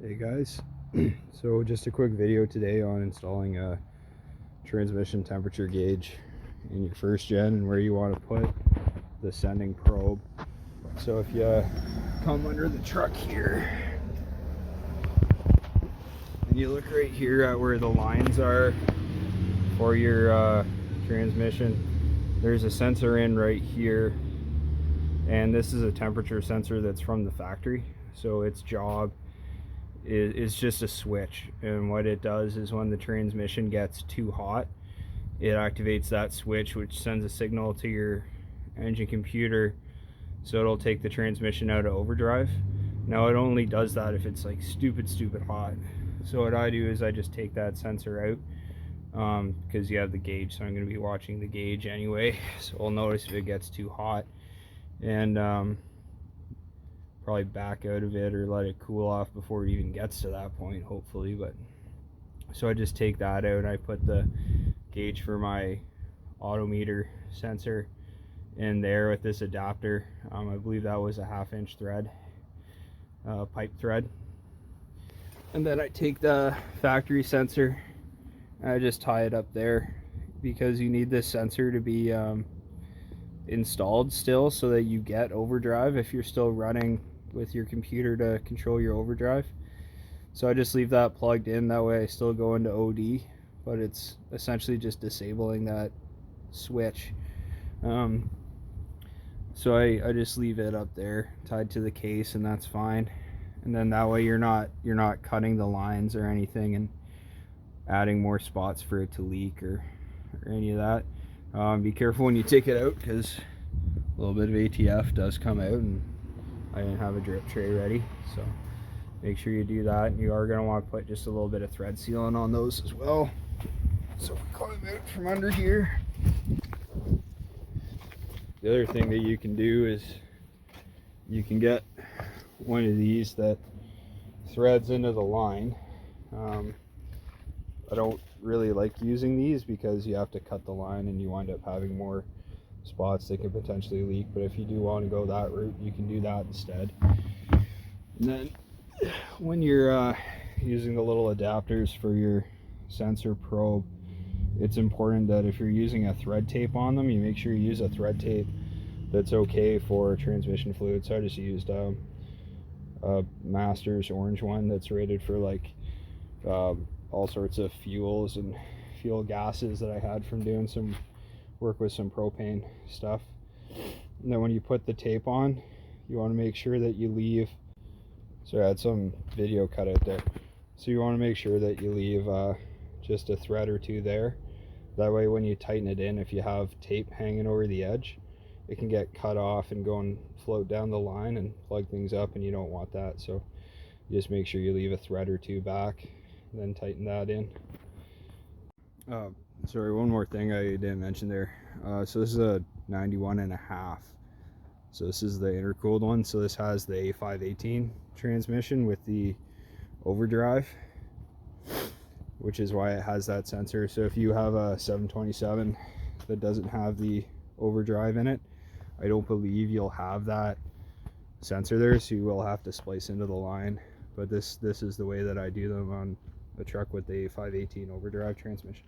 Hey guys, so just a quick video today on installing a transmission temperature gauge in your first gen and where you want to put the sending probe. So if you come under the truck here and you look right here at where the lines are for your transmission, there's a sensor in right here, and this is a temperature sensor that's from the factory. So its job is just a switch, and what it does is when the transmission gets too hot, it activates that switch, which sends a signal to your engine computer, so it'll take the transmission out of overdrive. Now it only does that if it's like stupid hot. So what I do is I just take that sensor out, because you have the gauge, so I'm going to be watching the gauge anyway, so I'll notice if it gets too hot, and probably back out of it or let it cool off before it even gets to that point, hopefully. But so I just take that out and I put the gauge for my autometer sensor in there with this adapter. I believe that was a 1/2 inch thread, pipe thread. And then I take the factory sensor and I just tie it up there, because you need this sensor to be installed still so that you get overdrive if you're still running with your computer to control your overdrive. So I just leave that plugged in, that way I still go into OD, but it's essentially just disabling that switch. So I just leave it up there tied to the case, and that's fine. And then that way you're not cutting the lines or anything and adding more spots for it to leak or any of that. Be careful when you take it out, because a little bit of ATF does come out, and I didn't have a drip tray ready, so make sure you do that. And you are going to want to put just a little bit of thread sealant on those as well. So we climb out from under here. The other thing that you can do is you can get one of these that threads into the line. I don't really like using these because you have to cut the line and you wind up having more spots that could potentially leak, but if you do want to go that route, you can do that instead. And then when you're using the little adapters for your sensor probe, it's important that if you're using a thread tape on them, you make sure you use a thread tape that's okay for transmission fluid. So I just used a Masters orange one that's rated for like all sorts of fuels and fuel gases that I had from doing some work with some propane stuff. And then when you put the tape on, you want to make sure that you leave, sorry I had some video cut out there, so you want to make sure that you leave just a thread or two there. That way when you tighten it in, if you have tape hanging over the edge, it can get cut off and go and float down the line and plug things up, and you don't want that. So you just make sure you leave a thread or two back, and then tighten that in. Sorry, one more thing I didn't mention there. So this is a 91.5. So this is the intercooled one. So this has the a518 transmission with the overdrive, which is why it has that sensor. So if you have a 727 that doesn't have the overdrive in it, I don't believe you'll have that sensor there, so you will have to splice into the line. But this is the way that I do them on the truck with the a518 overdrive transmission.